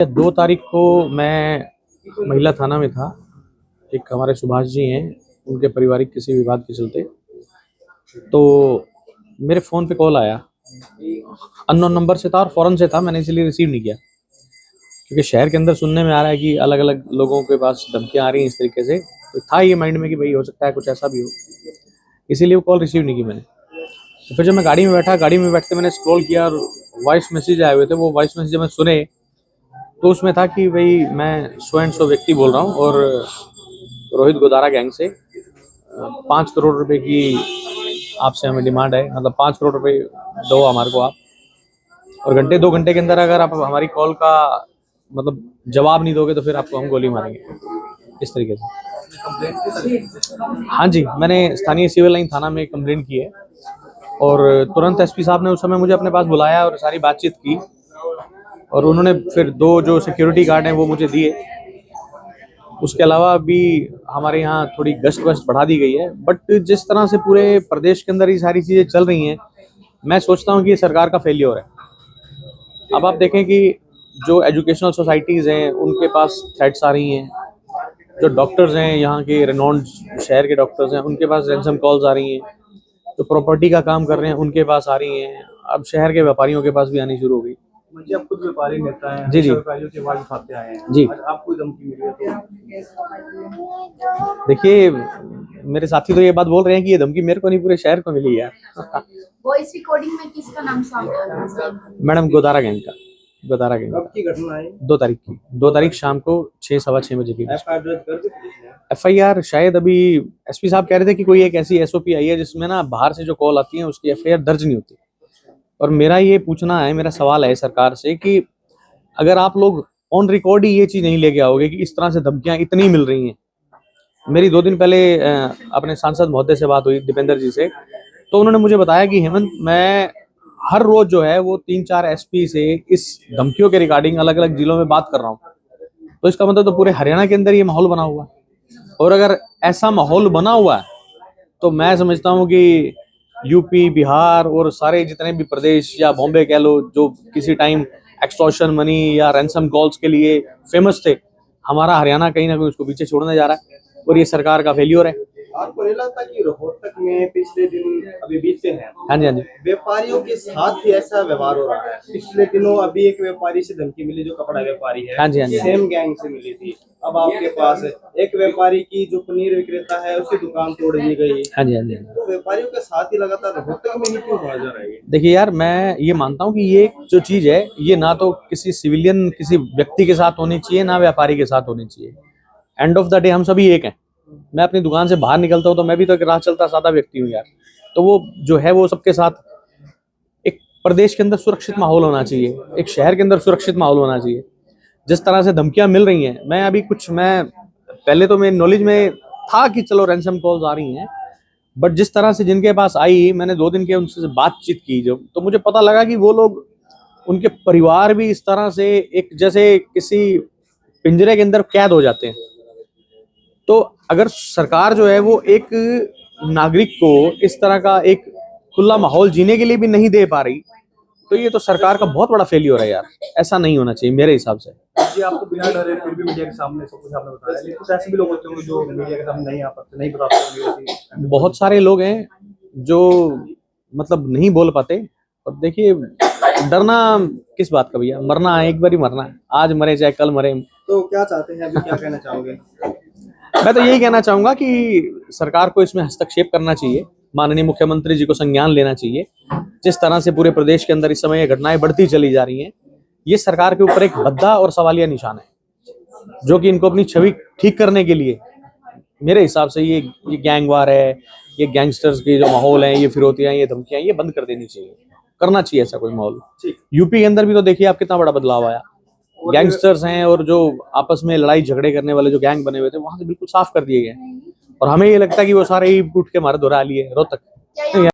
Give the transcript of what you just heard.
2 तारीख को मैं महिला थाना में था। एक हमारे सुभाष जी हैं, उनके पारिवारिक किसी विवाद के चलते तो मेरे फ़ोन पे कॉल आया। अननोन नंबर से था और फ़ौरन से था, मैंने इसलिए रिसीव नहीं किया क्योंकि शहर के अंदर सुनने में आ रहा है कि अलग अलग लोगों के पास धमकियाँ आ रही हैं इस तरीके से। तो था ये माइंड में कि भाई हो सकता है कुछ ऐसा भी हो, इसीलिए वो कॉल रिसीव नहीं की मैंने। तो फिर जब मैं गाड़ी में बैठा, गाड़ी में बैठते मैंने स्क्रॉल किया और वॉइस मैसेज आए हुए थे। वो वॉइस मैसेज जब मैं सुने तो उसमें था कि भाई मैं सो एंड सो व्यक्ति बोल रहा हूँ और रोहित गोदारा गैंग से 5 करोड़ रुपए की आपसे हमें डिमांड है, मतलब 5 करोड़ रुपए दो हमारे को आप, और 2 घंटे के अंदर अगर आप हमारी कॉल का मतलब जवाब नहीं दोगे तो फिर आपको हम गोली मारेंगे, इस तरीके से। हाँ जी, मैंने स्थानीय सिविल लाइन थाना में कंप्लेंट की है और तुरंत एसपी साहब ने उस समय मुझे अपने पास बुलाया और सारी बातचीत की और उन्होंने फिर 2 जो सिक्योरिटी गार्ड हैं वो मुझे दिए। उसके अलावा भी हमारे यहाँ थोड़ी गश्त बढ़ा दी गई है। बट जिस तरह से पूरे प्रदेश के अंदर ये सारी चीज़ें चल रही हैं, मैं सोचता हूँ कि ये सरकार का फेलियर है। अब आप देखें कि जो एजुकेशनल सोसाइटीज़ हैं उनके पास थ्रेट्स आ रही हैं, जो डॉक्टर्स हैं यहाँ के रेनॉन्ड शहर के डॉक्टर्स हैं उनके पास रैंसम कॉल्स आ रही हैं, जो प्रॉपर्टी का काम कर रहे हैं उनके पास आ रही हैं, अब शहर के व्यापारियों के पास भी आनी शुरू हो गई। मुझे आप खुद व्यापारी नेता हैं, जी जी व्यापारियों की आवाज उठाते आए हैं जी। आज आपको धमकी मिली है तो देखिए, मेरे साथी तो ये बात बोल रहे हैं कि ये धमकी मेरे को नहीं पूरे शहर को मिली है। वॉइस रिकॉर्डिंग में किसका नाम सामने आ रहा है? मैडम गोदारा गैंग का। गोदारा गैंग कब की घटना है? 2 तारीख की, 2 तारीख शाम को 6 सवा 6 बजे की। एफआईआर दर्ज कर दी पुलिस ने? एफआईआर शायद अभी एसपी साहब कह रहे थे कि कोई एक ऐसी एसओपी आई है जिसमें ना बाहर से जो कॉल आती है उसकी एफआईआर दर्ज नहीं होती। और मेरा ये पूछना है, मेरा सवाल है सरकार से कि अगर आप लोग ऑन रिकॉर्ड ही ये चीज़ नहीं लेके आओगे कि इस तरह से धमकियां इतनी मिल रही हैं। मेरी 2 दिन पहले अपने सांसद महोदय से बात हुई, दीपेंद्र जी से, तो उन्होंने मुझे बताया कि हेमंत, मैं हर रोज जो है वो 3-4 एसपी से इस धमकियों के रिगार्डिंग अलग अलग जिलों में बात कर रहा हूँ। तो इसका मतलब तो पूरे हरियाणा के अंदर ये माहौल बना हुआ है, और अगर ऐसा माहौल बना हुआ है तो मैं समझता हूँ कि यूपी, बिहार और सारे जितने भी प्रदेश या बॉम्बे कह लो जो किसी टाइम एक्सटॉर्शन मनी या रैंसम कॉल्स के लिए फेमस थे, हमारा हरियाणा कहीं ना कहीं उसको पीछे छोड़ने जा रहा है और ये सरकार का फेलियर है। आपको नहीं लगता कि रोहतक में पिछले दिन अभी बीते हैं, हाँ जी हाँ जी, व्यापारियों के साथ ही ऐसा व्यवहार हो रहा है? पिछले दिनों अभी एक व्यापारी से धमकी मिली जो कपड़ा व्यापारी है, हाँ जी हाँ जी, सेम गैंग से मिली थी। अब आपके पास एक व्यापारी की जो पनीर विक्रेता है उसकी दुकान तोड़ दी गई। हाँ जी हाँ जी। तो व्यापारियों के साथ ही लगातार रोहतक में ही क्यों हुआ जा रहा है? देखिए यार, मैं ये मानता हूँ कि ये जो चीज़ है ये ना तो किसी सिविलियन किसी व्यक्ति के साथ होनी चाहिए, ना व्यापारी के साथ होनी चाहिए। एंड ऑफ द डे हम सभी एक हैं। मैं अपनी दुकान से बाहर निकलता हूँ तो मैं भी तो एक राह चलता सादा व्यक्ति हूँ यार। तो वो जो है वो सबके साथ, एक प्रदेश के अंदर सुरक्षित माहौल होना चाहिए, एक शहर के अंदर सुरक्षित माहौल होना चाहिए। जिस तरह से धमकियां मिल रही हैं, मैं पहले तो मेरी नॉलेज में था कि चलो रैंसम कॉल्स आ रही हैं, बट जिस तरह से जिनके पास आई, मैंने 2 दिन के उनसे बातचीत की जब, तो मुझे पता लगा कि वो लोग, उनके परिवार भी इस तरह से एक जैसे किसी पिंजरे के अंदर कैद हो जाते हैं। तो अगर सरकार जो है वो एक नागरिक को इस तरह का एक खुला माहौल जीने के लिए भी नहीं दे पा रही, तो ये तो सरकार का बहुत बड़ा फेलियर है यार। ऐसा नहीं होना चाहिए मेरे हिसाब से। जी, आपको बिना डरे फिर भी मीडिया के सामने सब कुछ आपने बताया, लेकिन कुछ ऐसे भी लोग होते होंगे जो मीडिया के सामने नहीं आ पाते, नहीं बता पाते। बहुत सारे लोग हैं जो मतलब नहीं बोल पाते। और देखिए, डरना किस बात का भैया, मरना है, एक बार ही मरना है, आज मरे चाहे कल मरे। तो क्या चाहते हैं अभी, क्या कहना चाहोगे? मैं तो यही कहना चाहूंगा कि सरकार को इसमें हस्तक्षेप करना चाहिए, माननीय मुख्यमंत्री जी को संज्ञान लेना चाहिए। जिस तरह से पूरे प्रदेश के अंदर इस समय ये घटनाएं बढ़ती चली जा रही हैं, ये सरकार के ऊपर एक भद्दा और सवालिया निशान है, जो कि इनको अपनी छवि ठीक करने के लिए मेरे हिसाब से ये गैंग वार है, ये गैंगस्टर्स के जो माहौल है, ये फिरौतियां, ये धमकियां, ये बंद कर देनी चाहिए, करना चाहिए ऐसा कोई माहौल। यूपी के अंदर भी तो देखिए आप कितना बड़ा बदलाव आया। गैंगस्टर्स हैं और जो आपस में लड़ाई झगड़े करने वाले जो गैंग बने हुए थे, वहां से बिल्कुल साफ कर दिए गए। और हमें ये लगता है कि वो सारे ही उठ के मारे दोहरा लिए रोहतक।